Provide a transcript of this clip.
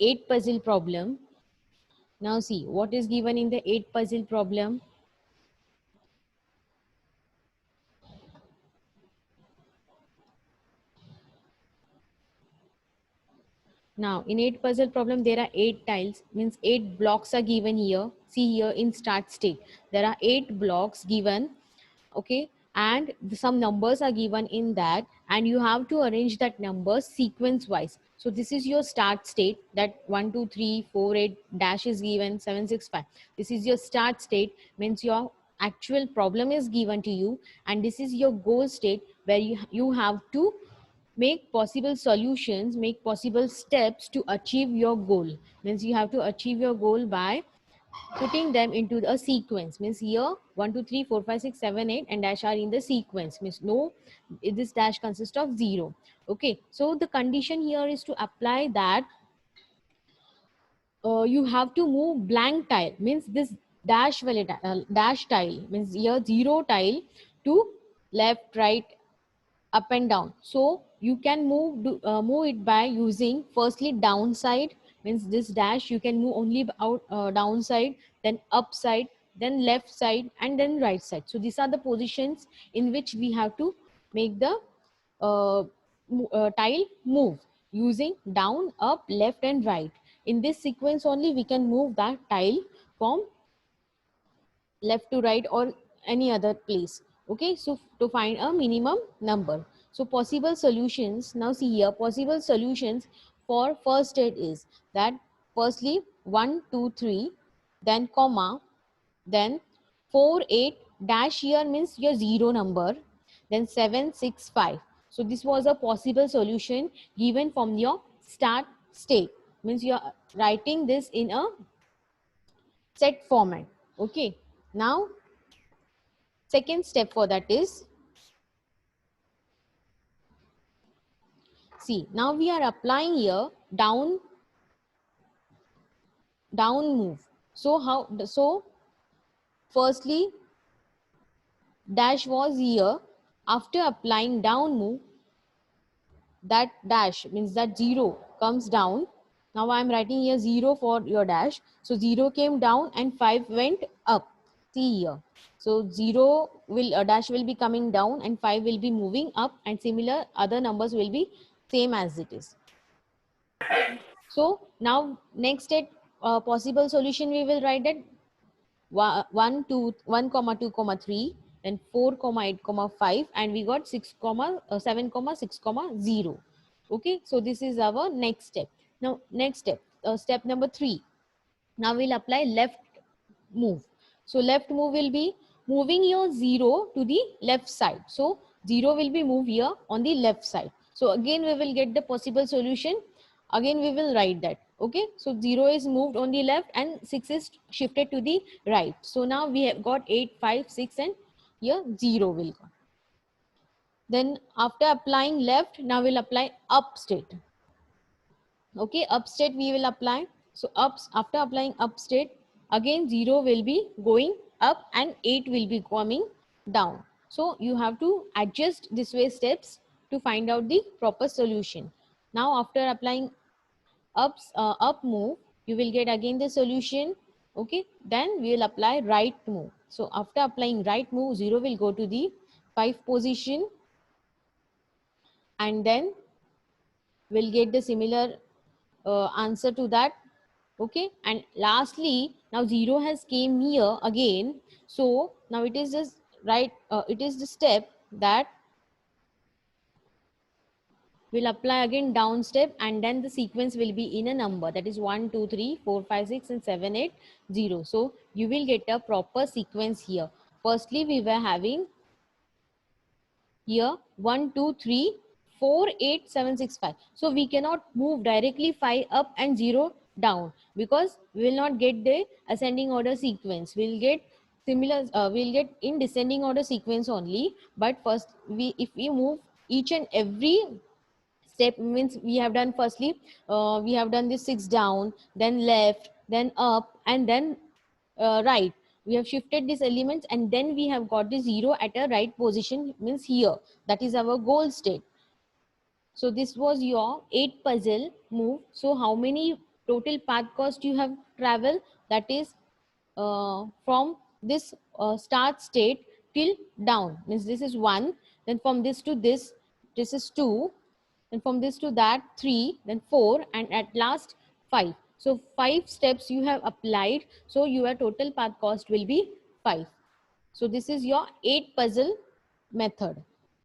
8 puzzle problem. Now see what is given in the 8 puzzle problem. Now in 8 puzzle problem there are 8 tiles, means 8 blocks are given here. See here in start state there are 8 blocks given, okay, and some numbers are given in that, and you have to arrange that numbers sequence wise. So this is your start state, that 1 2 3 4 8 dash is given 7 6 5. This is your start state, means your actual problem is given to you, and this is your goal state where you have to make possible solutions, make possible steps to achieve your goal. Means you have to achieve your goal by putting them into a sequence. Means here 1 2 3 4 5 6 7 8 and dash are in the sequence. Means no, this dash consists of 0. Okay, so the condition here is to apply that you have to move blank tile, means this dash tile, means here 0 tile to left, right, up and down. So you can move it by using firstly downside, means this dash you can move only out downside, then upside, then left side, and then right side. So these are the positions in which we have to make the uh, tile move using down, up, left, and right. In this sequence only we can move that tile from left to right or any other place. Okay, so to find a minimum number. So possible solutions, now see here, possible solutions for first state is that firstly 1 2 3, then comma, then 4 8 dash here means your 0 number, then 7 6 5. So this was a possible solution given from your start state, means you are writing this in a set format. Okay, now second step for that is, see now we are applying here down move. So how, so firstly dash was here, after applying down move that dash means that 0 comes down. Now I am writing here 0 for your dash, so 0 came down and 5 went up. See here, so 0 will dash will be coming down and 5 will be moving up, and similar other numbers will be same as it is. So now next step, possible solution we will write that 1 2 1 comma 2 comma 3, then 4 comma 8 comma 5, and we got 6 comma 7 comma 6 comma 0. Okay, so this is our next step. Now next step, step number 3. Now we'll apply left move. So left move will be moving your 0 to the left side. So 0 will be moved here on the left side. So again we will get the possible solution. Again we will write that. Okay, so 0 is moved on the left and 6 is shifted to the right. So now we have got 8 5 6 and here 0 will go. Then after applying left, now we'll apply up state. Okay, up state we will apply. So after applying up state, again 0 will be going up and 8 will be coming down. So you have to adjust this way steps to find out the proper solution. Now after applying up move, you will get again the solution. Okay, then we will apply right move. So after applying right move, 0 will go to the 5 position, and then we'll get the similar answer to that. Okay, and lastly now 0 has came here again, so now it is just right, it is the step that will apply again down step, and then the sequence will be in a number, that is 1 2 3 4 5 6 and 7 8 0. So you will get a proper sequence here. Firstly we were having here 1 2 3 4 8 7 6 5. So we cannot move directly 5 up and 0 down, because we will not get the ascending order sequence. We'll get similar, we'll get in descending order sequence only. But first if we move each and every step, means we have done firstly we have done this 6 down, then left, then up, and then right. We have shifted these elements, and then we have got the 0 at a right position, means here. That is our goal state. So this was your 8 puzzle move. So how many total path cost you have traveled, that is from this start state till down, means this is 1, then from this to this is 2, then from this to that 3, then 4, and at last 5. So 5 steps you have applied, so your total path cost will be 5. So this is your 8 puzzle method.